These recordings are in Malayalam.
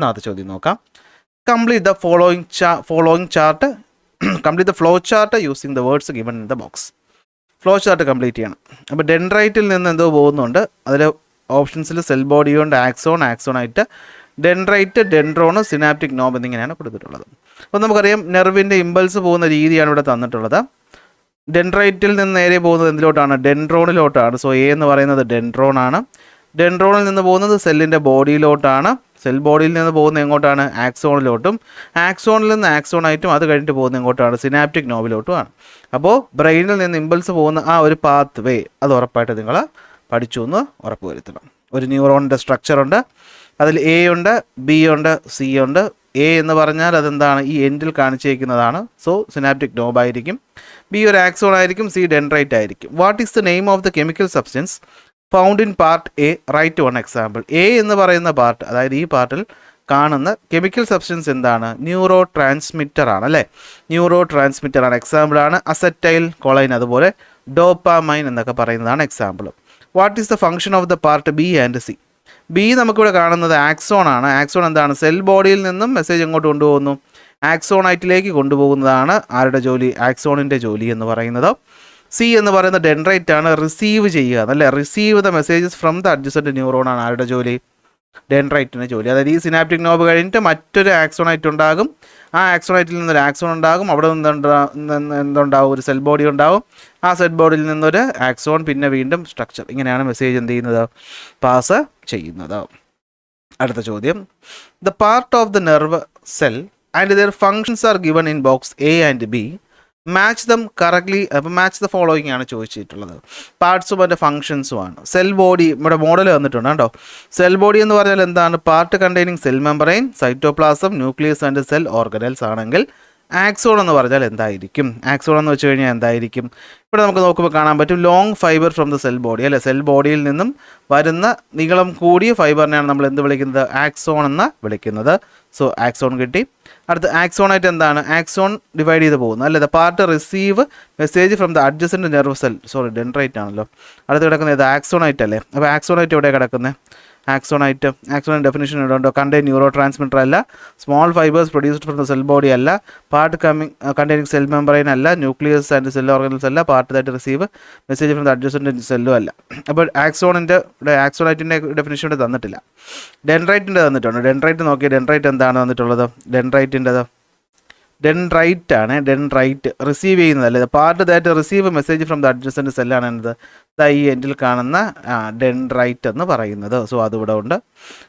ഒന്നാമത്തെ ചോദ്യം നോക്കാം. Complete the following chart complete the flow chart using the words given in the box. Flow chart complete ചെയ്യണം. അപ്പോൾ ഡെൻഡ്രൈറ്റിൽ നിന്ന് എന്തോ പോകുന്നുണ്ട്. അതിൽ ഓപ്ഷൻസിൽ സെൽ ബോഡി കൊണ്ട് ആക്സോണായിട്ട് ഡെൻഡ്രൈറ്റ്, ഡെൻഡ്രോണ്, സിനാപ്റ്റിക് നോബ് എന്നിങ്ങനെയാണ് കൊടുത്തിട്ടുള്ളത്. അപ്പോൾ നമുക്കറിയാം നെർവിൻ്റെ ഇമ്പൾസ് പോകുന്ന രീതിയാണ് ഇവിടെ തന്നിട്ടുള്ളത്. ഡെൻഡ്രൈറ്റിൽ നിന്ന് നേരെ പോകുന്നത് എന്തിലോട്ടാണ്? ഡെൻഡ്രോണിലോട്ടാണ്. സോ എ എന്ന് പറയുന്നത് ഡെൻഡ്രോണാണ്. ഡെൻഡ്രോണിൽ നിന്ന് പോകുന്നത് സെല്ലിൻ്റെ ബോഡിയിലോട്ടാണ്. സെൽ ബോഡിയിൽ നിന്ന് പോകുന്നത് എങ്ങോട്ടാണ്? ആക്സോണിലോട്ടും. ആക്സോണിൽ നിന്ന് ആക്സോണായിട്ടും അത് കഴിഞ്ഞിട്ട് പോകുന്നത് എങ്ങോട്ടാണ്? സിനാപ്റ്റിക് നോബിലോട്ടുമാണ്. അപ്പോൾ ബ്രെയിനിൽ നിന്ന് ഇമ്പൾസ് പോകുന്ന ആ ഒരു പാത്ത് വേ അത് ഉറപ്പായിട്ട് നിങ്ങൾ പഠിച്ചു എന്ന് ഉറപ്പ് വരുത്തണം. ഒരു ന്യൂറോണിൻ്റെ സ്ട്രക്ചറുണ്ട്. അതിൽ എ ഉണ്ട്, ബി ഉണ്ട്, സി ഉണ്ട്. എ എന്ന് പറഞ്ഞാൽ അതെന്താണ്? ഈ എൻഡിൽ കാണിച്ചേക്കുന്നതാണ്. സോ സിനാപ്റ്റിക് നോബ് ആയിരിക്കും. ബി ഒരു ആക്സോൺ ആയിരിക്കും. സി ഡെൻഡ്രൈറ്റ് ആയിരിക്കും. What is the name of the chemical substance found in part A? Write one example. A എന്ന് പറയുന്ന പാർട്ട്, അതായത് ഈ പാർട്ടിൽ കാണുന്ന കെമിക്കൽ സബ്സ്റ്റൻസ് എന്താണ്? ന്യൂറോ ട്രാൻസ്മിറ്റർ ആണ് അല്ലേ? ന്യൂറോ ട്രാൻസ്മിറ്റർ ആണ്. എക്സാമ്പിളാണ് അസറ്റൈൽ കൊളൈൻ, അതുപോലെ ഡോപ്പാമൈൻ എന്നൊക്കെ പറയുന്നതാണ് example. What is the function of the part B and C? B നമുക്കിവിടെ കാണുന്നത് ആക്സോൺ ആണ്. ആക്സോൺ എന്താണ്? സെൽ ബോഡിയിൽ നിന്നും മെസ്സേജ് എങ്ങോട്ട് കൊണ്ടുപോകുന്നു? ആക്സോണൈറ്റിലേക്ക് കൊണ്ടുപോകുന്നതാണ് ആരുടെ ജോലി? ആക്സോണിൻ്റെ ജോലി എന്ന് പറയുന്നത്. സി എന്ന് പറയുന്ന ഡെൻഡ്രൈറ്റ് ആണ്. റിസീവ് ചെയ്യുക എന്നല്ലേ? Receive the messages from the adjacent neuron ആണ് ആരുടെ ജോലി? ഡെൻഡ്രൈറ്റിൻ്റെ ജോലി. അതായത് ഈ സിനാപ്റ്റിക് നോബ് കഴിഞ്ഞിട്ട് മറ്റൊരു ആക്സോണൈറ്റ് ഉണ്ടാകും. ആ ആക്സോണൈറ്റിൽ നിന്നൊരു ആക്സോൺ ഉണ്ടാകും. അവിടെ നിന്ന് എന്തുണ്ടാവും? ഒരു സെൽ ബോഡി ഉണ്ടാവും. ആ സെൽ ബോഡിയിൽ നിന്നൊരു ആക്സോൺ, പിന്നെ വീണ്ടും സ്ട്രക്ചർ. ഇങ്ങനെയാണ് മെസ്സേജ് എന്ത് ചെയ്യുന്നത്? പാസ് ചെയ്യുന്നത്. അടുത്ത ചോദ്യം. The part of the nerve cell and their functions are given in box A and B. Match them correctly. അപ്പോൾ മാച്ച് ദ ഫോളോയിങ് ആണ് ചോദിച്ചിട്ടുള്ളത്. പാർട്സും അതിൻ്റെ ഫങ്ഷൻസുമാണ്. സെൽ ബോഡി ഇവിടെ മോഡൽ വന്നിട്ടുണ്ട് കേട്ടോ. സെൽ ബോഡി എന്ന് പറഞ്ഞാൽ എന്താണ്? Part containing cell membrane, cytoplasm, nucleus and cell organelles ആണെങ്കിൽ ആക്സോൺ എന്ന് പറഞ്ഞാൽ എന്തായിരിക്കും? ആക്സോൺ എന്ന് വെച്ച് കഴിഞ്ഞാൽ എന്തായിരിക്കും? ഇവിടെ നമുക്ക് നോക്കുമ്പോൾ കാണാൻ പറ്റും long fibre from the cell body അല്ലേ? സെൽ ബോഡിയിൽ നിന്നും വരുന്ന നീളം കൂടിയ ഫൈബറിനെയാണ് നമ്മൾ എന്ത് വിളിക്കുന്നത്? ആക്സോൺ എന്ന് വിളിക്കുന്നത്. സോ ആക്സോൺ കിട്ടി. അടുത്ത ആക്സോണായിട്ട് എന്താണ്? ആക്സോൺ ഡിവൈഡ് ചെയ്ത് പോകുന്നു അല്ലേ? The part receive message from the adjacent nerve cell. Sorry, dendrite ആണല്ലോ. അടുത്ത് കിടക്കുന്നത് ഇത് ആക്സോണായിട്ട് അല്ലേ? അപ്പോൾ ആക്സോണായിട്ട് എവിടെ കിടക്കുന്നത്? ആക്സോണായിട്ട് ഡെഫിനിഷൻ ഇവിടെ ഉണ്ടോ? കണ്ടെയ്ൻ ന്യൂറോ ട്രാൻസ്മിറ്റർ അല്ല. Small fibres produced from the cell body അല്ല. പാർട്ട് കണ്ടെയ്നിങ് സെൽ മെമ്പറൈൻ അല്ല. ന്യൂക്ലിയസ് ആൻഡ് സെൽ ഓർഗനൽസ് അല്ല. Part that receive message from the adjacent സെല്ലും അല്ല. അപ്പോൾ ആക്സോണിൻ്റെ ഇവിടെ ആക്സോണൈറ്റിൻ്റെ ഡെഫിനിഷൻ ഇവിടെ തന്നിട്ടില്ല. ഡെൻഡ്രൈറ്റിൻ്റെ തന്നിട്ടുണ്ട്. ഡെൻഡ്രൈറ്റ് നോക്കിയാൽ ഡെൻഡ്രൈറ്റ് എന്താണ് തന്നിട്ടുള്ളത്? ഡെൻഡ്രൈറ്റിൻ്റെത് ഡെൻഡ്രൈറ്റ് ആണ്. ഡെൻഡ്രൈറ്റ് റിസീവ് ചെയ്യുന്നതല്ലേ? Part that receive message from the adjacent സെല്ലാണ് എന്ത്? ഈ എൻഡിൽ കാണുന്ന ഡെൻഡ്രൈറ്റ് എന്ന് പറയുന്നത്. സോ അതിവിടെ ഉണ്ട്.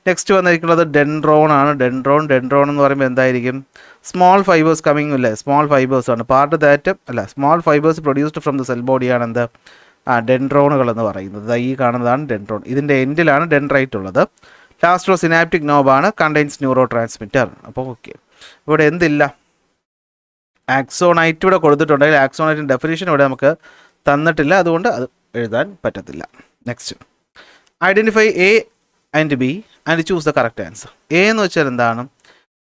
നെക്സ്റ്റ് വന്നിരിക്കുന്നത് ഡെൻഡ്രോൺ ആണ്. ഡെൻഡ്രോൺ എന്ന് പറയുമ്പോൾ എന്തായിരിക്കും? സ്മോൾ ഫൈബേഴ്സ് കമ്മിങ് അല്ലേ? സ്മോൾ ഫൈബേഴ്സ് ആണ്. പാർട്ട് ദാറ്റ് അല്ല, small fibres produced from the cell ബോഡിയാണ് എന്ത്? ഡെൻഡ്രോണുകൾ എന്ന് പറയുന്നത്. ഈ കാണുന്നതാണ് ഡെൻഡ്രോൺ. ഇതിൻ്റെ എൻഡിലാണ് ഡെൻഡ്രൈറ്റ് ഉള്ളത്. ലാസ്റ്റ് സിനാപ്റ്റിക് നോബാണ്. Contains neurotransmitter. അപ്പോൾ ഓക്കെ, ഇവിടെ എന്തില്ല? ആക്സോണൈറ്റ് ഇവിടെ കൊടുത്തിട്ടുണ്ടെങ്കിൽ ആക്സോണൈറ്റിൻ്റെ ഡെഫിനിഷൻ ഇവിടെ നമുക്ക് തന്നിട്ടില്ല. അതുകൊണ്ട് അത് എഴുതാൻ പറ്റത്തില്ല. Next, identify A and B and choose the correct answer. A എന്ന് വെച്ചാൽ എന്താണ്?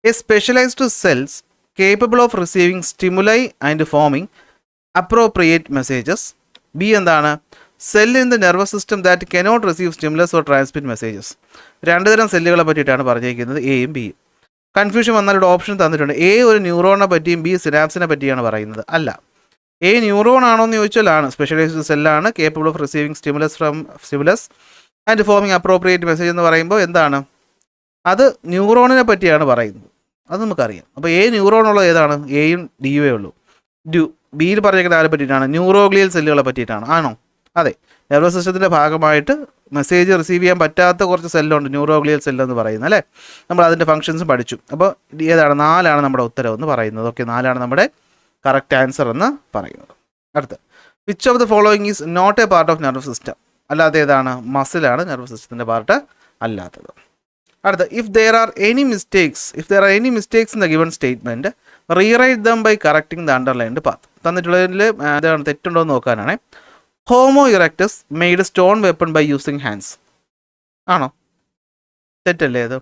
A specialised cells capable of receiving stimuli and forming appropriate messages. B എന്താണ്? Cell in the nervous system that cannot receive stimulus or transmit messages. രണ്ട് തരം സെല്ലുകളെ പറ്റിയിട്ടാണ് പറഞ്ഞിരിക്കുന്നത്, എയും ബിയും. കൺഫ്യൂഷൻ വന്നാൽ ഇവിടെ ഓപ്ഷൻ തന്നിട്ടുണ്ട്. എ ഒരു ന്യൂറോണിനെ പറ്റിയും ബി സിനാപ്സിനെ പറ്റിയാണ് പറയുന്നത്. അല്ല, എ ന്യൂറോൺ ആണോ എന്ന് ചോദിച്ചാൽ ആണ്. സ്പെഷ്യലൈസ്ഡ് സെല്ലാണ്, capable of receiving stimulus and forming appropriate message എന്ന് പറയുമ്പോൾ എന്താണ്? അത് ന്യൂറോണിനെ പറ്റിയാണ് പറയുന്നത്. അത് നമുക്കറിയാം. അപ്പോൾ എ ന്യൂറോൺ ഉള്ളത് ഏതാണ്? എയും ഡിയുവേ ഉള്ളൂ. ബിയിൽ പറഞ്ഞിരിക്കുന്ന ആരെ പറ്റിയിട്ടാണ്? ന്യൂറോഗ്ലിയൽ സെല്ലുകളെ പറ്റിയിട്ടാണ്. ആണോ? അതെ, നെർവസ് സിസ്റ്റത്തിൻ്റെ ഭാഗമായിട്ട് മെസ്സേജ് റിസീവ് ചെയ്യാൻ പറ്റാത്ത കുറച്ച് സെല്ലുണ്ട്, ന്യൂറോഗ്ലിയൽ സെല്ലെന്ന് പറയുന്നത് അല്ലേ? നമ്മൾ അതിൻ്റെ ഫംഗ്ഷൻസ് പഠിച്ചു. അപ്പോൾ ഏതാണ്? 4 നമ്മുടെ ഉത്തരം എന്ന് പറയുന്നത്. ഓക്കെ, 4 നമ്മുടെ കറക്റ്റ് ആൻസർ എന്ന് പറയുന്നത്. അടുത്ത്, which of the following is not a part of nervous system. അല്ലാതെ ഏതാണ്? മസിലാണ് നെർവസ് സിസ്റ്റത്തിൻ്റെ പാർട്ട് അല്ലാത്തത്. അടുത്ത, if there are any mistakes in the given statement rewrite them by correcting the underlined part. തന്നിട്ടുള്ളതിൽ ഏതാണ് തെറ്റുണ്ടോ എന്ന് നോക്കാനാണ്. Homo erectus made stone weapon by using hands. ആണോ? തെറ്റല്ലേ ഇത്?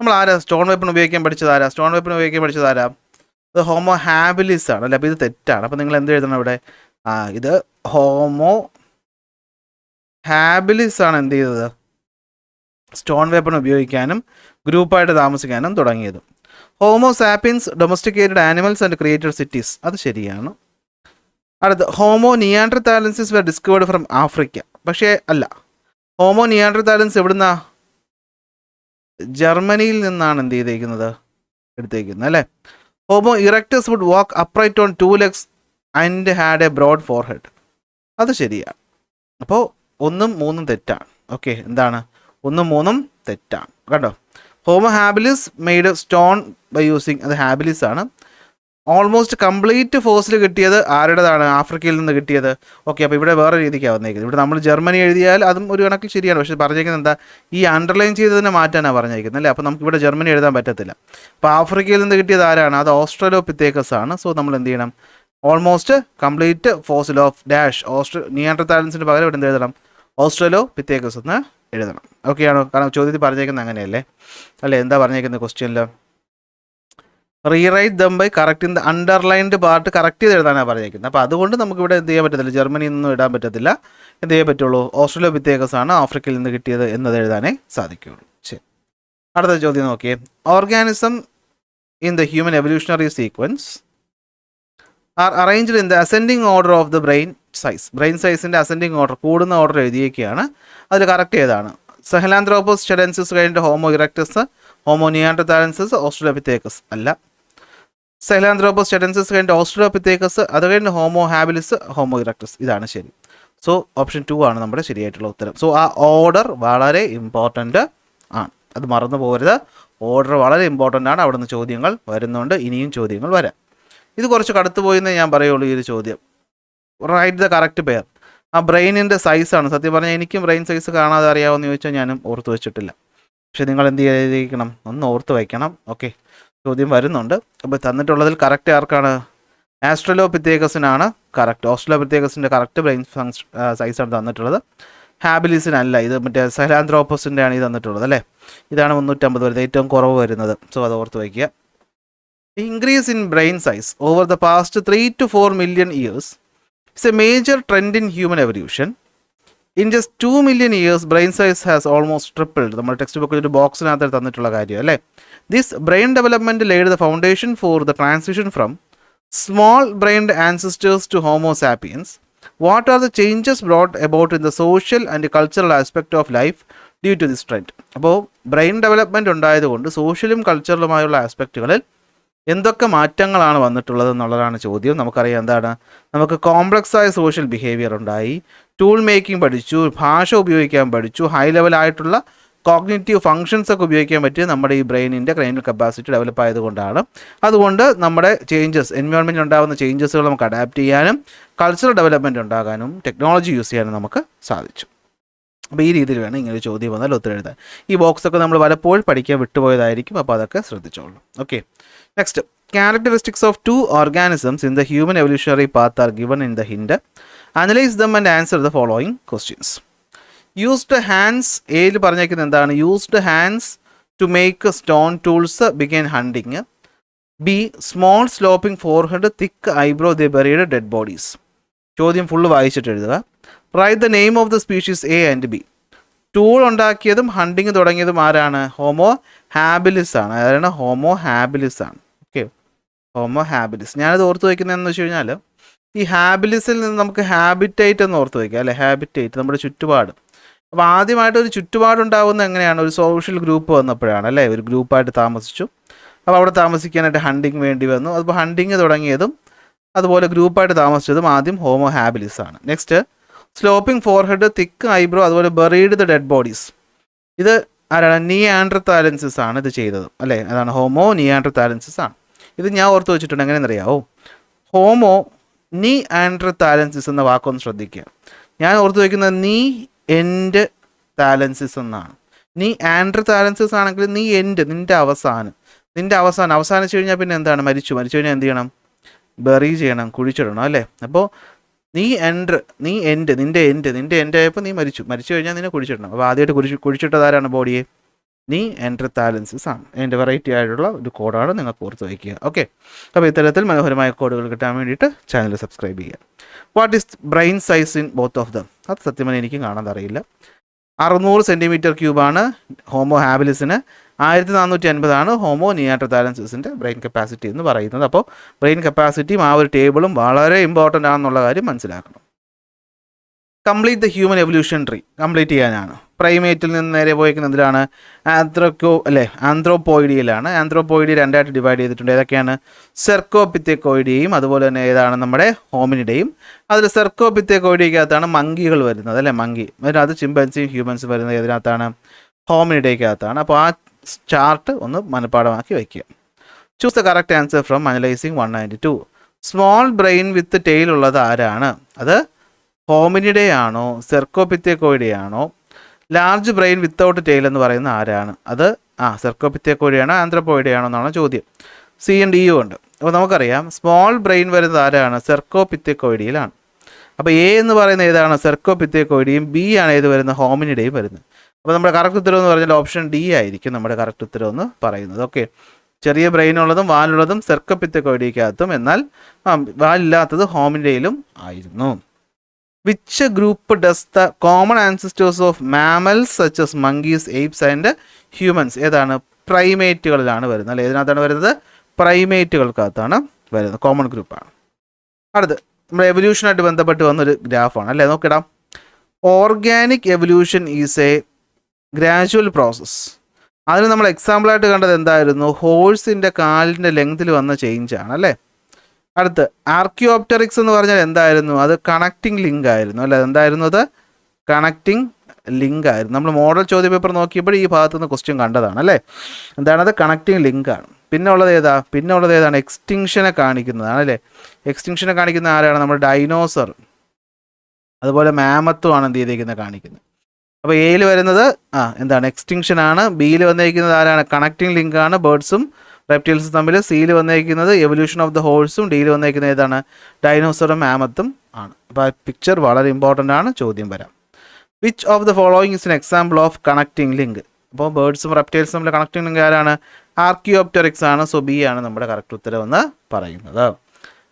നമ്മൾ ആരാ സ്റ്റോൺ വെപ്പൺ ഉപയോഗിക്കാൻ പഠിച്ചത്? ആരാ? ഇത് ഹോമോ ഹാബിലിസ് ആണ് അല്ലേ? അപ്പോൾ ഇത് തെറ്റാണ്. അപ്പോൾ നിങ്ങൾ എന്ത് എഴുതണം ഇവിടെ? ഇത് ഹോമോ ഹാബിലിസ് ആണ് എന്ത് ചെയ്തത്? സ്റ്റോൺ വെപ്പൺ ഉപയോഗിക്കാനും ഗ്രൂപ്പായിട്ട് താമസിക്കാനും തുടങ്ങിയത്. Homo sapiens domesticated animals and created cities, അത് ശരിയാണ്. അടുത്ത് Homo neanderthalensis were discovered from Africa, പക്ഷേ അല്ല. ഹോമോ നിയാൻഡർതാലൻസ് എവിടുന്നാ? ജർമ്മനിയിൽ നിന്നാണ് എന്ത് ചെയ്തേക്കുന്നത്, എടുത്തേക്കുന്നത് അല്ലേ. Homo erectus would walk upright on 2 legs and had a broad forehead, അത് ശരിയാണ്. അപ്പോൾ 1ഉം 3ഉം തെറ്റാണ്. ഓക്കെ, എന്താണ് 1ഉം 3ഉം തെറ്റാണ് കേട്ടോ. Homo habilis made stone by using, അത് ഹാബിലിസ് ആണ്. ഓൾമോസ്റ്റ് കംപ്ലീറ്റ് ഫോസിൽ കിട്ടിയത് ആരുടേതാണ്? ആഫ്രിക്കയിൽ നിന്ന് കിട്ടിയത്. ഓക്കെ, അപ്പോൾ ഇവിടെ വേറെ രീതിക്കാണ് വന്നേക്കുന്നത്. ഇവിടെ നമ്മൾ ജർമ്മനി എഴുതിയാൽ അതും ഒരു കണക്കിൽ ശരിയാണ്. പക്ഷേ പറഞ്ഞേക്കുന്നത് എന്താ, ഈ അണ്ടർലൈൻ ചെയ്തതിനെ മാറ്റാനാണ് പറഞ്ഞേക്കുന്നത് അല്ലേ. അപ്പോൾ നമുക്ക് ഇവിടെ ജർമ്മനി എഴുതാൻ പറ്റത്തില്ല. അപ്പോൾ ആഫ്രിക്കയിൽ നിന്ന് കിട്ടിയത് ആരാണ്? അത് ഓസ്ട്രലോപിത്തേക്കസ് ആണ്. സോ നമ്മൾ എന്ത് ചെയ്യണം? Almost complete fossil of dash നിയാൻഡർതാലൻസിന് പകരം ഇവിടെ എന്ത് എഴുതണം? ഓസ്ട്രലോപിത്തേക്കസ് എന്ന് എഴുതണം. ഓക്കെ ആണോ? കാരണം ചോദ്യത്തിൽ പറഞ്ഞേക്കുന്നത് അങ്ങനെയല്ലേ അല്ലേ. എന്താ പറഞ്ഞേക്കുന്നത് ക്വസ്റ്റ്യനിൽ? Rewrite them by correcting the underlined part correct ചെയ്ത് എഴുതാനാണ് പറഞ്ഞേക്കുന്നത്. അപ്പോൾ അതുകൊണ്ട് നമുക്കിവിടെ എന്ത് ചെയ്യാൻ പറ്റത്തില്ല, ജർമ്മനിയിൽ നിന്നും ഇടാൻ പറ്റത്തില്ല. എന്ത് ചെയ്യാൻ പറ്റുള്ളൂ? ഓസ്ട്രലോപിത്തേക്കസ് ആണ് ആഫ്രിക്കയിൽ നിന്ന് കിട്ടിയത് എന്നത് എഴുതാനേ സാധിക്കുകയുള്ളൂ. ശരി, അടുത്ത ചോദ്യം നോക്കിയേ. Organism in the human evolutionary sequence are arranged in the ascending order of the brain size. Brain സൈസിൻ്റെ അസെൻഡിങ് ഓർഡർ, കൂടുന്ന ഓർഡർ എഴുതിയേക്കുകയാണ്. അതിൽ കറക്റ്റ് ഏതാണ്? സഹലാന്ത്രോപ്പസ് ചെഡൻസിസ് കഴിഞ്ഞിട്ട് Homo erectus, Homo neanderthalensis, Australopithecus അല്ല. സഹലാന്ത്രോപ്പസ് ചെഡൻസിസ് കഴിഞ്ഞിട്ട് ഓസ്ട്രലോപിത്തേക്കസ്, അത് കഴിഞ്ഞ് ഹോമോ ഹാബിലിസ്, ഹോമോ ഇറക്ടസ്, ഇതാണ് ശരി. സോ ഓപ്ഷൻ 2 ആണ് നമ്മുടെ ശരിയായിട്ടുള്ള ഉത്തരം. സോ ആ ഓർഡർ വളരെ ഇമ്പോർട്ടൻ്റ് ആണ്, അത് മറന്നു പോകരുത്. ഓർഡർ വളരെ ഇമ്പോർട്ടൻ്റ് ആണ്. അവിടെ നിന്ന് ചോദ്യങ്ങൾ വരുന്നുണ്ട്, ഇനിയും ചോദ്യങ്ങൾ വരാം. ഇത് കുറച്ച് കടത്തുപോയെന്നേ ഞാൻ പറയുള്ളൂ ഈ ഒരു ചോദ്യം. Right the correct pair. ആ ബ്രെയിനിൻ്റെ സൈസാണ്. സത്യം പറഞ്ഞാൽ എനിക്കും ബ്രെയിൻ സൈസ് കാണാതെ അറിയാമെന്ന് ചോദിച്ചാൽ ഞാനും ഓർത്ത് വെച്ചിട്ടില്ല. പക്ഷെ നിങ്ങൾ എന്ത് ചെയ്തിരിക്കണം? ഒന്ന് ഓർത്ത് വയ്ക്കണം. ഓക്കെ, ചോദ്യം വരുന്നുണ്ട്. അപ്പോൾ തന്നിട്ടുള്ളതിൽ കറക്റ്റ് ആർക്കാണ്? ആസ്ട്രലോപിത്തേക്കസിനാണ് കറക്റ്റ്. ഓസ്ട്രലോപിത്തേക്കസിൻ്റെ കറക്റ്റ് ബ്രെയിൻ സൈസാണ് തന്നിട്ടുള്ളത്. ഹാബിലിസിനല്ല. ഇത് മറ്റേ സഹലാന്ത്രോപ്പസിൻ്റെ ആണ് ഇത് തന്നിട്ടുള്ളത് അല്ലേ. ഇതാണ് 350 വരുന്നത്, ഏറ്റവും കുറവ് വരുന്നത്. സോ അത് ഓർത്ത് വയ്ക്കുക. Increase in brain size over the past 3 to 4 million years is a major trend in human evolution. In just 2 million years, brain size has almost tripled. നമ്മുടെ ടെക്സ്റ്റ് ബുക്കിൽ ഒരു ബോക്സിനകത്ത് തന്നിട്ടുള്ള കാര്യം അല്ലേ. This brain development laid the foundation for the transition from small brained ancestors to Homo sapiens. What are the changes brought about in the social and cultural aspect of life due to this trend? അപ്പോൾ ബ്രെയിൻ ഡെവലപ്മെൻറ്റ് ഉണ്ടായതുകൊണ്ട് സോഷ്യലും കൾച്ചറലുമായുള്ള ആസ്പെക്റ്റുകളിൽ എന്തൊക്കെ മാറ്റങ്ങളാണ് വന്നിട്ടുള്ളത് എന്നുള്ളതാണ് ചോദ്യം. നമുക്കറിയാം എന്താണ്, നമുക്ക് കോംപ്ലക്സ് ആയ സോഷ്യൽ ബിഹേവിയർ ഉണ്ടായി, ടൂൾ മേക്കിംഗ് പഠിച്ചു, ഭാഷ ഉപയോഗിക്കാൻ പഠിച്ചു, ഹൈ ലെവലായിട്ടുള്ള കോഗ്നിറ്റീവ് ഫങ്ഷൻസ് ഒക്കെ ഉപയോഗിക്കാൻ പറ്റിയ നമ്മുടെ ഈ ബ്രെയിനിൻ്റെ ക്രൈനൽ കപ്പാസിറ്റി ഡെവലപ്പ് ആയതുകൊണ്ടാണ്. അതുകൊണ്ട് നമ്മുടെ ചേഞ്ചസ്, എൻവയോൺമെൻറ്റിൽ ഉണ്ടാകുന്ന ചേഞ്ചസുകൾ നമുക്ക് അഡാപ്റ്റ് ചെയ്യാനും കൾച്ചറൽ ഡെവലപ്മെൻറ്റ് ഉണ്ടാകാനും ടെക്നോളജി യൂസ് ചെയ്യാനും നമുക്ക് സാധിച്ചു. അപ്പോൾ ഈ രീതിയിൽ വേണം ഇങ്ങനെ ഒരു ചോദ്യം വന്നാൽ ഉത്തരം എഴുതാൻ. ഈ ബോക്സൊക്കെ നമ്മൾ പലപ്പോഴും പഠിക്കാൻ വിട്ടുപോയതായിരിക്കും, അപ്പോൾ അതൊക്കെ ശ്രദ്ധിച്ചോളൂ. Okay, next. Characteristics of 2 organisms in the human evolutionary path are given in the hint. Analyze them and answer the following questions. Used hands, ഏതിൽ പറഞ്ഞേക്കുന്നത് എന്താണ്? Used hands to make stone tools, began hunting. B. Small sloping forehead, thick eyebrow, they buried dead bodies. ചോദ്യം ഫുള്ള് വായിച്ചിട്ട് എഴുതുക. Write the name of the species A and B. Tool ഉണ്ടാക്കിയതും ഹണ്ടിങ് തുടങ്ങിയതും ആരാണ്? ഹോമോ ഹാബിലിസ് ആണ്. ആരാണ്? ഹോമോ ഹാബിലിസ് ആണ്. Okay, Homo habilis. ഞാനത് ഓർത്ത് വയ്ക്കുന്നതെന്ന് വെച്ച് കഴിഞ്ഞാൽ, ഈ ഹാബിലിസിൽ നിന്ന് നമുക്ക് ഹാബിറ്റേറ്റ് എന്ന് ഓർത്ത് വയ്ക്കുക അല്ലെ. ഹാബിറ്റേറ്റ് നമ്മുടെ ചുറ്റുപാട്. അപ്പോൾ ആദ്യമായിട്ട് ഒരു ചുറ്റുപാടുണ്ടാകുന്നത് എങ്ങനെയാണ്? ഒരു സോഷ്യൽ ഗ്രൂപ്പ് വന്നപ്പോഴാണ് അല്ലേ. ഒരു ഗ്രൂപ്പായിട്ട് താമസിച്ചു, അപ്പോൾ അവിടെ താമസിക്കാനായിട്ട് ഹണ്ടിങ് വേണ്ടി വന്നു. അപ്പോൾ ഹണ്ടിങ് തുടങ്ങിയതും അതുപോലെ ഗ്രൂപ്പായിട്ട് താമസിച്ചതും ആദ്യം ഹോമോ ഹാബിലിസ് ആണ്. നെക്സ്റ്റ്, സ്ലോപ്പിംഗ് ഫോർഹെഡ്, തിക്ക് ഐബ്രോ, അതുപോലെ ബറീഡ് ദ ഡെഡ് ബോഡീസ്. ഇത് ആരാണ്? നിയാൻഡർതാലൻസിസ് ആണ് ഇത് ചെയ്തത് അല്ലേ. അതാണ് ഹോമോ നിയാൻഡർതാലൻസിസ് ആണ്. ഇത് ഞാൻ ഓർത്ത് വെച്ചിട്ടുണ്ട്. എങ്ങനെയെന്നറിയാമോ? ഹോമോ നിയാൻഡർതാലൻസിസ് എന്ന വാക്കൊന്ന് ശ്രദ്ധിക്കുക. ഞാൻ ഓർത്ത് വയ്ക്കുന്നത് നീ എൻഡ് താലൻസിസ് എന്നാണ്. നീ ആൻഡർതാലൻസിസ് ആണെങ്കിൽ നീ എൻഡ്, നിൻ്റെ അവസാനിച്ചു കഴിഞ്ഞാൽ പിന്നെ എന്താണ്? മരിച്ചു കഴിഞ്ഞാൽ എന്ത് ചെയ്യണം? ബറി ചെയ്യണം, കുഴിച്ചിടണം അല്ലേ. അപ്പോൾ നീ എൻഡ്, നിൻ്റെ എൻഡ് ആയപ്പോൾ നീ മരിച്ചു കഴിഞ്ഞാൽ നിന്നെ കുഴിച്ചിടണം. അപ്പോൾ ആദ്യമായിട്ട് കുഴിച്ചിട്ടതാരാണ് ബോഡിയെ? നീ ആൻഡർതാലൻസിസ് ആണ്. അതിൻ്റെ വെറൈറ്റി ആയിട്ടുള്ള ഒരു കോഡാണ് നിങ്ങൾക്ക് ഓർത്ത് വയ്ക്കുക. ഓക്കെ, അപ്പോൾ ഇത്തരത്തിൽ മനോഹരമായ കോഡുകൾ കിട്ടാൻ വേണ്ടിയിട്ട് ചാനൽ സബ്സ്ക്രൈബ് ചെയ്യുക. What is brain size in both of them? അത് സത്യം എനിക്കും കാണാൻ അറിയില്ല. 600 സെൻറ്റിമീറ്റർ ക്യൂബാണ് ഹോമോ ഹാബിലിസിന്, 1450 ഹോമോ നിയാൻഡർതാലൻസിൻ്റെ ബ്രെയിൻ കപ്പാസിറ്റി എന്ന് പറയുന്നത്. അപ്പോൾ ബ്രെയിൻ കപ്പാസിറ്റിയും ആ ഒരു ടേബിളും വളരെ ഇമ്പോർട്ടൻ്റ് ആണെന്നുള്ള കാര്യം മനസ്സിലാക്കണം. Complete the human evolution tree complete ചെയ്യാനാണ്. പ്രൈമേറ്റിൽ നിന്ന് നേരെ പോയിരിക്കുന്ന എന്തിലാണ്? ആന്ത്രോപോയിഡിയിലാണ്. ആന്ത്രോപോയിഡി രണ്ടായിട്ട് ഡിവൈഡ് ചെയ്തിട്ടുണ്ട്. ഏതൊക്കെയാണ്? സെർക്കോപിത്തേക്കോയിഡിയെയും അതുപോലെ തന്നെ ഏതാണ് നമ്മുടെ ഹോമിനിഡെയും. അതിൽ സെർക്കോപിത്തേക്കോയിഡിക്കകത്താണ് മങ്കികൾ വരുന്നത് അല്ലേ, മങ്കി. അത് ചിമ്പൻസിയും ഹ്യൂമൻസും വരുന്നത് ഏതിനകത്താണ്? ഹോമിനിഡേക്കകത്താണ്. അപ്പോൾ ആ ചാർട്ട് ഒന്ന് മനഃപ്പാടമാക്കി വയ്ക്കുക. Choose the correct answer from analysing 192. Small brain with tail ഉള്ളത് ആരാണ്? അത് ഹോമിനിഡേ ആണോ സെർക്കോപിത്തേക്കോയിഡേ ആണോ? ലാർജ് ബ്രെയിൻ വിത്തൗട്ട് ടെയിൽ എന്ന് പറയുന്ന ആരാണ്? അത് സെർക്കോപിത്തേക്കോയിഡേ ആണോ ആന്ത്രോപോയിഡേ ആണോ എന്നാണ് ചോദ്യം. സി ആൻഡ് ഇയും ഉണ്ട്. അപ്പോൾ നമുക്കറിയാം സ്മോൾ ബ്രെയിൻ വരുന്നത് ആരാണ്? സെർക്കോപിത്തേക്കോയിഡിയിലാണ്. അപ്പോൾ എ എന്ന് പറയുന്നത് ഏതാണ്? സെർക്കോപിത്തേക്കോയിഡിയും, ബി ആണ് ഏത് വരുന്നത്? ഹോമിനിഡേയും വരുന്നത്. അപ്പോൾ നമ്മുടെ കറക്റ്റ് ഉത്തരം എന്ന് പറഞ്ഞാൽ ഓപ്ഷൻ ഡി ആയിരിക്കും നമ്മുടെ കറക്റ്റ് ഉത്തരം എന്ന് പറയുന്നത്. ഓക്കെ, ചെറിയ ബ്രെയിനുള്ളതും വാലുള്ളതും സെർക്കോപിത്തേക്കോയിഡിക്കകത്തും, എന്നാൽ വാലില്ലാത്തത് ഹോമിനിഡേയിലും ആയിരുന്നു. Which group does the common ancestors of mammals such as monkeys, apes and humans? ഏതാണ്? പ്രൈമേറ്റുകളിലാണ് വരുന്നത് അല്ലേ? ഏതിനകത്താണ് വരുന്നത്? പ്രൈമേറ്റുകൾക്കകത്താണ് വരുന്നത്. കോമൺ ഗ്രൂപ്പാണ്. അടുത്ത് നമ്മുടെ എവല്യൂഷനായിട്ട് ബന്ധപ്പെട്ട് വന്നൊരു ഗ്രാഫാണ് അല്ലേ, നോക്കിടാം. Organic evolution is a gradual process. അതിന് നമ്മൾ എക്സാമ്പിളായിട്ട് കണ്ടത് എന്തായിരുന്നു? ഹോഴ്സിൻ്റെ കാലിൻ്റെ ലെങ്തിൽ വന്ന ചേഞ്ചാണ് അല്ലേ. അടുത്ത് ആർക്കിയോപ്റ്ററിക്സ് എന്ന് പറഞ്ഞാൽ എന്തായിരുന്നു? അത് കണക്റ്റിംഗ് ലിങ്ക് ആയിരുന്നു അല്ലേ. എന്തായിരുന്നു അത്? കണക്റ്റിംഗ് ലിങ്ക് ആയിരുന്നു. നമ്മൾ മോഡൽ ചോദ്യപേപ്പർ നോക്കിയപ്പോൾ ഈ ഭാഗത്തു നിന്ന് ക്വസ്റ്റ്യൻ കണ്ടതാണ് അല്ലേ. എന്താണത്? കണക്റ്റിംഗ് ലിങ്ക് ആണ്. പിന്നെ ഉള്ളത് ഏതാണ്? എക്സ്റ്റിങ്ഷനെ കാണിക്കുന്നതാണ് അല്ലേ. എക്സ്റ്റിങ്ഷനെ കാണിക്കുന്ന ആരാണ്? നമ്മുടെ ഡൈനോസർ, അതുപോലെ മാമത്തും ആണ് എന്ത് ചെയ്തിരിക്കുന്നത് കാണിക്കുന്നത്. അപ്പോൾ എയിൽ വരുന്നത് എന്താണ്? എക്സ്റ്റിങ്ഷൻ ആണ്. ബിയിൽ വന്നിരിക്കുന്നത് ആരാണ്? കണക്റ്റിംഗ് ലിങ്ക് ആണ്, ബേർഡ്സും റെപ്റ്റൈൽസും തമ്മിൽ. സിയിൽ വന്നിരിക്കുന്നത് എവല്യൂഷൻ ഓഫ് ദ ഹോഴ്സും, ഡിയിൽ വന്നിരിക്കുന്നത് ഏതാണ്? ഡൈനോസറും മാമത്തും ആണ്. അപ്പോൾ ആ പിക്ചർ വളരെ ഇമ്പോർട്ടൻ്റ് ആണ്, ചോദ്യം വരാം. Which of the following is an example of connecting link? അപ്പോൾ ബേർഡ്സും റെപ്റ്റൈൽസും തമ്മിൽ കണക്റ്റിംഗ് ലിങ്ക് ആരാണ്? ആർക്കിയോപ്റ്ററിക്സ് ആണ്. സോ ബി ആണ് നമ്മുടെ കറക്റ്റ് ഉത്തരം എന്ന് പറയുന്നത്.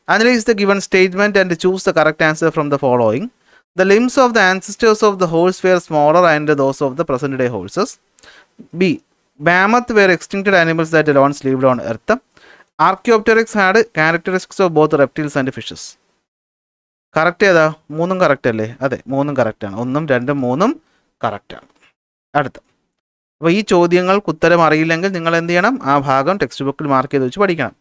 Analyse the given statement and choose the correct answer from the following. The limbs of the ancestors of the horse were smaller and those of the present day horses. B. Mammoth were extincted animals that once lived on earth. Archaeopteryx had characteristics of both reptiles and fishes. Correct ഏതാ? മൂന്നും കറക്റ്റ് അല്ലേ? അതെ, മൂന്നും കറക്റ്റാണ്. 1, 2, 3 കറക്റ്റാണ്. അടുത്ത, അപ്പോൾ ഈ ചോദ്യങ്ങൾക്ക് ഉത്തരം അറിയില്ലെങ്കിൽ നിങ്ങൾ എന്ത് ചെയ്യണം? ആ ഭാഗം ടെക്സ്റ്റ് ബുക്കിൽ മാർക്ക് ചെയ്ത് വെച്ച് പഠിക്കണം.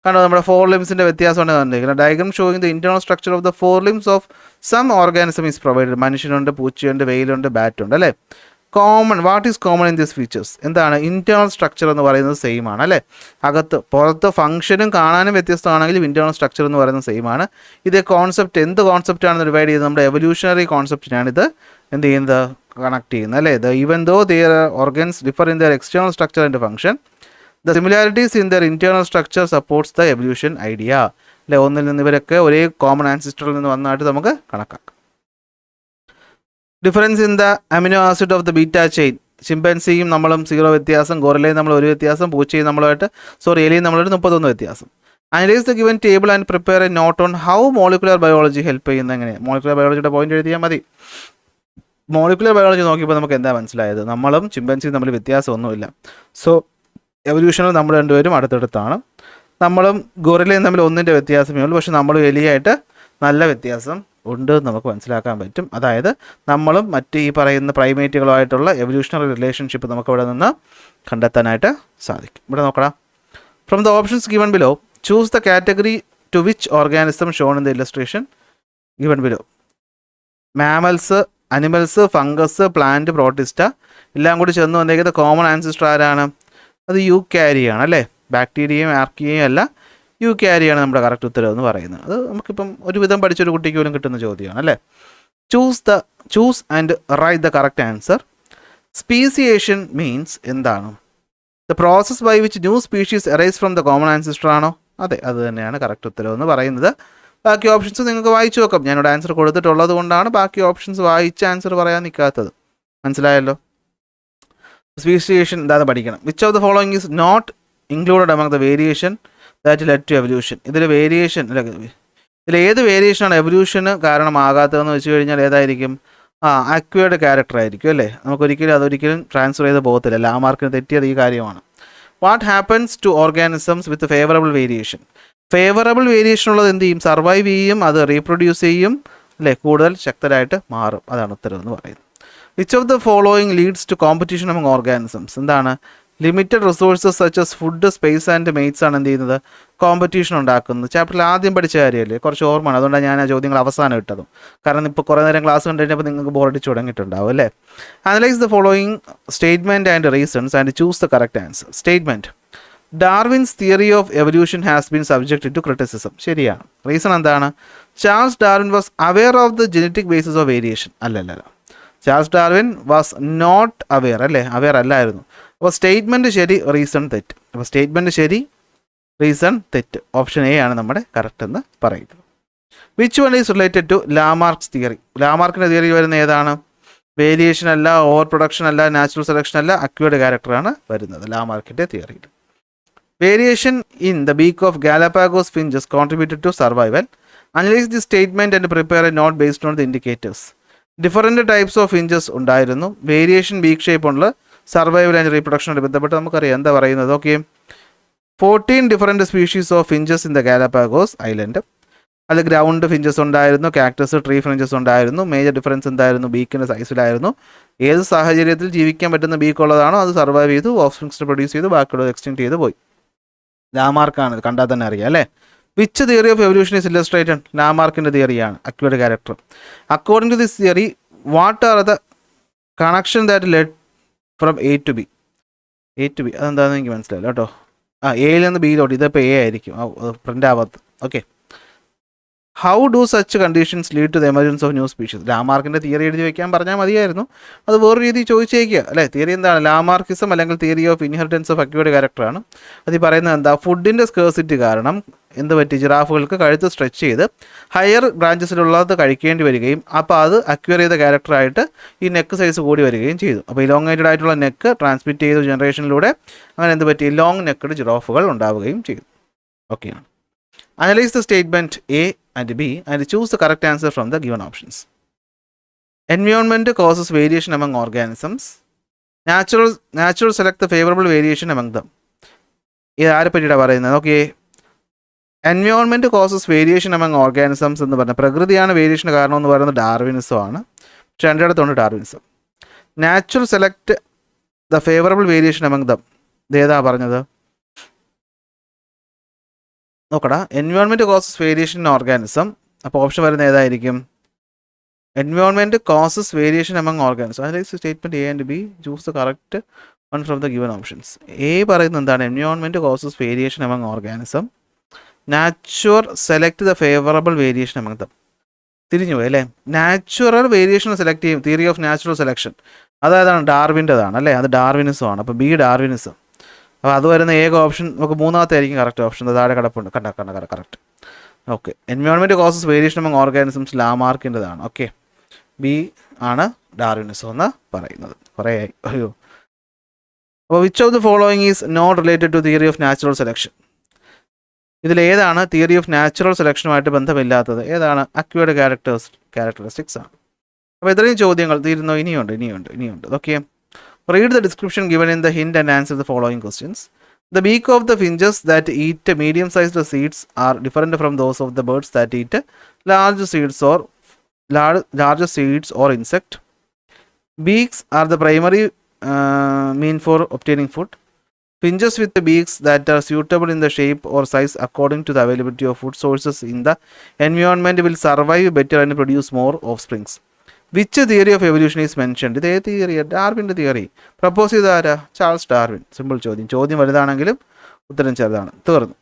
കാരണം നമ്മുടെ 4 ലിംസിൻ്റെ വ്യത്യാസമാണ് കണ്ടിരിക്കുന്നത്. Diagram showing the internal structure of the 4 limbs of some organism is provided. മനുഷ്യനുണ്ട്, പൂച്ചയുണ്ട്, വെയിലുണ്ട്, ബാറ്റുണ്ട് അല്ലേ. Common, what is common in this features? എന്താണ്? ഇന്റേണൽ സ്ട്രക്ചർ എന്ന് പറയുന്നത് സെയിം ആണ് അല്ലേ. അകത്ത് പുറത്ത് ഫംഗ്ഷനും കാണാനും വ്യത്യസ്തമാണെങ്കിലും ഇന്റേണൽ സ്ട്രക്ചർ എന്ന് പറയുന്നത് സെയിം ആണ്. ഇത് കോൺസെപ്റ്റ് എന്ത് കോൺസെപ്റ്റ് ആണെന്ന് ഡിവൈഡ് ചെയ്ത് നമ്മുടെ എവല്യൂഷണറി കോൺസെപ്റ്റിനാണ് ഇത് എന്ത് ചെയ്യുന്നത്? കണക്ട് ചെയ്യുന്നത് അല്ലേ. Even though their organs differ in their external structure and function, the similarities in their internal structure supports the evolution idea. അല്ലെ, ഒന്നിൽ നിന്ന് ഇവരൊക്കെ ഒരേ കോമൺ ആൻസിസ്റ്ററിൽ നിന്ന് വന്നതായിട്ട് നമുക്ക് കണക്കാക്കാം. Difference in the amino acid of the beta chain. ചിമ്പൻസിയും നമ്മളും 0 വ്യത്യാസം, ഗോറിലയും നമ്മൾ 1 വ്യത്യാസം, പൂച്ചയും നമ്മളുമായിട്ട് എലിയും നമ്മളായിട്ട് 31 വ്യത്യാസം. Analyse the given table and prepare a note on how molecular biology help ചെയ്യുന്നത്. എങ്ങനെ? മോളിക്കുലർ ബയോളജിയുടെ പോയിന്റ് എഴുതിയാൽ മതി. മോളിക്കുലർ ബയോളജി നോക്കിയപ്പോൾ നമുക്ക് എന്താ മനസ്സിലായത്? നമ്മളും ചിമ്പൻസിയും തമ്മിൽ വ്യത്യാസമൊന്നുമില്ല. സോ എവല്യൂഷനിൽ നമ്മൾ രണ്ടുപേരും അടുത്തടുത്താണ്. നമ്മളും ഗൊറിലയും തമ്മിൽ 1ൻ്റെ വ്യത്യാസമേ ഉള്ളൂ. പക്ഷെ നമ്മളും എലിയായിട്ട് നല്ല വ്യത്യാസം ഉണ്ട് എന്ന് നമുക്ക് മനസ്സിലാക്കാൻ പറ്റും. അതായത് നമ്മളും മറ്റ് ഈ പറയുന്ന പ്രൈമേറ്റുകളുമായിട്ടുള്ള എവല്യൂഷണറി റിലേഷൻഷിപ്പ് നമുക്ക് ഇവിടെ നിന്ന് കണ്ടെത്താനായിട്ട് സാധിക്കും. ഇവിടെ നോക്കണം. From the options given below choose the category two which organism shown in the illustration given below. Mammals, animals, fungus, plant, protista എല്ലാം കൂടി ചെന്ന് വന്നേക്കുന്നത് കോമൺ ആൻസിസ്റ്റർ ആരാണ്? അത് യൂക്യാരിയാണ് അല്ലേ. ബാക്ടീരിയയും ആർക്കിയയും അല്ല, യൂക്യാരിയാണ് നമ്മുടെ കറക്റ്റ് ഉത്തരം എന്ന് പറയുന്നത്. അത് നമുക്കിപ്പം ഒരുവിധം പഠിച്ചൊരു കുട്ടിക്ക് പോലും കിട്ടുന്ന ചോദ്യമാണ് അല്ലേ. Choose and write the correct answer. Speciation means എന്താണ്? The process by which new species arise from the common ancestor ആണോ? അതെ, അത് തന്നെയാണ് കറക്റ്റ് ഉത്തരം എന്ന് പറയുന്നത്. ബാക്കി ഓപ്ഷൻസ് നിങ്ങൾക്ക് വായിച്ചു നോക്കാം. ഞാനിവിടെ ആൻസർ കൊടുത്തിട്ടുള്ളത് കൊണ്ടാണ് ബാക്കി ഓപ്ഷൻസ് വായിച്ച് ആൻസർ പറയാൻ നിൽക്കാത്തത്. മനസ്സിലായല്ലോ. സ്പീസിയേഷൻ എന്താണെന്ന് പഠിക്കണം. Which of the following is not included among the variation that led to evolution. ഇതിൽ വേരിയേഷൻ ഇതിൽ ഏത് വേരിയേഷനാണ് എവല്യൂഷന് കാരണമാകാത്തതെന്ന് വെച്ച് കഴിഞ്ഞാൽ ഏതായിരിക്കും? അക്വേർഡ് ക്യാരക്ടർ ആയിരിക്കും അല്ലേ, അതൊരിക്കലും ട്രാൻസ്ഫർ ചെയ്ത് പോകത്തില്ല. ലാമാർക്കിന് തെറ്റിയത് ഈ കാര്യമാണ്. What happens to organisms with favourable variation? Favourable variation ഉള്ളത് എന്ത് ചെയ്യും? സർവൈവ് ചെയ്യും, അത് റീപ്രൊഡ്യൂസ് ചെയ്യും അല്ലേ, കൂടുതൽ ശക്തരായിട്ട് മാറും. അതാണ് ഉത്തരം എന്ന് പറയുന്നത്. Which of the following leads to competition among organisms? എന്താണ്? Limited resources such as food, space and mates ആണ് എന്ത് ചെയ്യുന്നത്? കോമ്പറ്റീഷൻ ഉണ്ടാക്കുന്നത്. ചാപ്റ്ററിൽ ആദ്യം പഠിച്ച കാര്യമല്ലേ, കുറച്ച് ഓർമ്മയാണ്, അതുകൊണ്ടാണ് ഞാൻ ആ ചോദ്യങ്ങൾ അവസാനം ഇട്ടതും. കാരണം ഇപ്പോൾ കുറേ നേരം ക്ലാസ് കണ്ടു കഴിഞ്ഞപ്പോൾ നിങ്ങൾക്ക് ബോറടിച്ച് തുടങ്ങിയിട്ടുണ്ടാവും അല്ലേ. Analyse the following statement and reasons and choose the correct answer. Statement: Darwin's theory of evolution has been subjected to criticism. ശരിയാണ്. റീസൺ എന്താണ്? Charles Darwin was aware of the genetic basis of variation. അല്ലല്ല, Charles Darwin was not aware അല്ലേ, അവെയർ അല്ലായിരുന്നു. അപ്പോൾ സ്റ്റേറ്റ്മെൻറ്റ് ശരി, റീസൺ തെറ്റ്. അപ്പോൾ സ്റ്റേറ്റ്മെൻറ്റ് ശരി, റീസൺ തെറ്റ്. ഓപ്ഷൻ എ ആണ് നമ്മുടെ കറക്റ്റ് എന്ന് പറയുന്നത്. Which one is related to Lamarck's theory? ലാമാർക്കിൻ്റെ തിയറി വരുന്ന ഏതാണ്? വേരിയേഷൻ അല്ല, ഓവർ പ്രൊഡക്ഷൻ അല്ല, നാച്ചുറൽ സെലക്ഷൻ അല്ല, അക്വേർഡ് ക്യാരക്ടറാണ് വരുന്നത് ലാമാർക്കിൻ്റെ തിയറിയിൽ. Variation in the beak of Galapagos finches contributed to survival. Analyse the statement and prepare a note based on the indicators. Different types of finches ഉണ്ടായിരുന്നു. വേരിയേഷൻ ബീക്ക് ഷേപ്പ് ഉള്ള സർവൈവൽ ആൻഡ് റീപ്രൊഡക്ഷനുമായി ബന്ധപ്പെട്ട് നമുക്കറിയാം എന്താ പറയുന്നത്. Okay, 14 different species of finches in the Galapagos island. അത് ഗ്രൗണ്ട് ഫിഞ്ചസ് ഉണ്ടായിരുന്നു, കാക്ടസ്, ട്രീ ഫിഞ്ചസ് ഉണ്ടായിരുന്നു. മേജർ ഡിഫറൻസ് എന്തായിരുന്നു? ബീക്കിൻ്റെ സൈസിലായിരുന്നു. ഏത് സാഹചര്യത്തിൽ ജീവിക്കാൻ പറ്റുന്ന ബീക്ക് ഉള്ളതാണോ അത് സർവൈവ് ചെയ്തു, ഓഫ്സ്പ്രിങ്സ് പ്രൊഡ്യൂസ് ചെയ്തു, ബാക്കിയുള്ളത് എക്സ്റ്റെൻഡ് ചെയ്ത് പോയി. ലാമാർക്കാണ്, കണ്ടാൽ തന്നെ അറിയാം അല്ലേ. Which theory of evolution is illustrated? ലാമാർക്കിൻ്റെ തിയറിയാണ്, acquired character. According to this theory what are the connection that led from A to B? അതെന്താണെന്ന് എനിക്ക് മനസ്സിലായില്ല കേട്ടോ. എയിൽ നിന്ന് ബിയിലോട്ട്, ഇതിപ്പോൾ എ ആയിരിക്കും, പ്രിൻ്റ് ആവാത്ത. Okay, how do such conditions lead to the emergence of new species? ലാമാർക്കിൻ്റെ തിയറി എഴുതി വയ്ക്കാൻ പറഞ്ഞാൽ മതിയായിരുന്നു, അത് വേറൊരു രീതി ചോദിച്ചേക്കുക അല്ലേ. തിയറി എന്താണ്? ലാമാർക്കിസം അല്ലെങ്കിൽ theory of inheritance of acquired ക്യാരക്ടറാണ്. അത് പറയുന്നത് എന്താ? ഫുഡിൻ്റെ സ്കേഴ്സിറ്റി കാരണം എന്ത് പറ്റി? ജിറാഫുകൾക്ക് കഴുത്ത് സ്ട്രെച്ച് ചെയ്ത് ഹയർ ബ്രാഞ്ചസിലുള്ളത് കഴിക്കേണ്ടി വരികയും അപ്പോൾ അത് അക്വയർ ചെയ്ത ക്യാരക്ടറായിട്ട് ഈ നെക്ക് സൈസ് കൂടി വരികയും ചെയ്തു. അപ്പോൾ ഇലോങ്ങേറ്റഡ് ആയിട്ടുള്ള നെക്ക് ട്രാൻസ്മിറ്റ് ചെയ്ത ജനറേഷനിലൂടെ അങ്ങനെ എന്ത് പറ്റി? ലോങ് നെക്കഡ് ജിറാഫുകൾ ഉണ്ടാവുകയും ചെയ്തു. Okay, analyse the statement A and B and choose the correct answer from the given options. Environment causes variation among organisms. Natural select the favorable variation among them. ഇത് ആരെ പറ്റിയിട്ടാണ് പറയുന്നത്? Okay, environment causes variation among organisms എന്ന് പറഞ്ഞാൽ പ്രകൃതിയാണ് വേരിയേഷന് കാരണം എന്ന് പറയുന്നത് ഡാർവിനിസം ആണ്. പക്ഷേ എൻ്റെ അടുത്തുണ്ട് Darwinism. Natural select the favourable variation among dum, ഇതേതാ പറഞ്ഞത്? നോക്കടാ, environment causes variation in organism. അപ്പോൾ ഓപ്ഷൻ വരുന്ന ഏതായിരിക്കും? Environment causes variation among organism. Analyse statement A and B, choose the correct one from the given options. A പറയുന്നത് എന്താണ്? Environment causes variation among organism. Natural select the favourable variation among dum. തിരിഞ്ഞു പോയി അല്ലേ. നാച്ചുറൽ വേരിയേഷൻ സെലക്ട് ചെയ്യും, തിയറി ഓഫ് നാച്ചുറൽ സെലക്ഷൻ. അതായതാണ് ഡാർവിൻ്റെതാണ് അല്ലേ, അത് ഡാർവിനിസം ആണ്. അപ്പോൾ ബി ഡാർവിനിസം. അപ്പോൾ അത് വരുന്ന ഏക ഓപ്ഷൻ നമുക്ക് മൂന്നാമത്തെ ആയിരിക്കും കറക്റ്റ് ഓപ്ഷൻ. താഴെ കിടപ്പുണ്ട്, correct. Okay, environment causes variation among organisms ലാമാർക്കിൻ്റെതാണ്. ഓക്കെ, ബി ആണ് ഡാർവിനിസം എന്ന് പറയുന്നത്. കുറേ അയ്യോ. അപ്പോൾ which of the following is not related to theory of natural selection? ഇതിലേതാണ് തിയറി ഓഫ് നാച്ചുറൽ സെലക്ഷനുമായിട്ട് ബന്ധമില്ലാത്തത്? ഏതാണ്? അക്വേർഡ് ക്യാരക്ടറിസ്റ്റിക്സ് ആണ്. അപ്പോൾ ഇത്രയും ചോദ്യങ്ങൾ തീരുന്നു. ഇനിയുണ്ട്. Okay, read the description given in the hint and answer the following questions. The beak of the finches that eat medium-sized seeds are different from those of the birds that eat large seeds or insect. Beaks are the primary mean for obtaining food. Finches with the beaks that are suitable in the shape or size according to the availability of food sources in the environment will survive better and produce more offsprings. Which theory of evolution is mentioned? ഇതേ തിയറി, ഡാർവിൻ്റെ തിയറി. പ്രപ്പോസ് ചെയ്ത ആരാ? Charles Darwin. സിമ്പിൾ ചോദ്യം വലുതാണെങ്കിലും ഉത്തരം ചെറുതാണ്. തീർന്നു.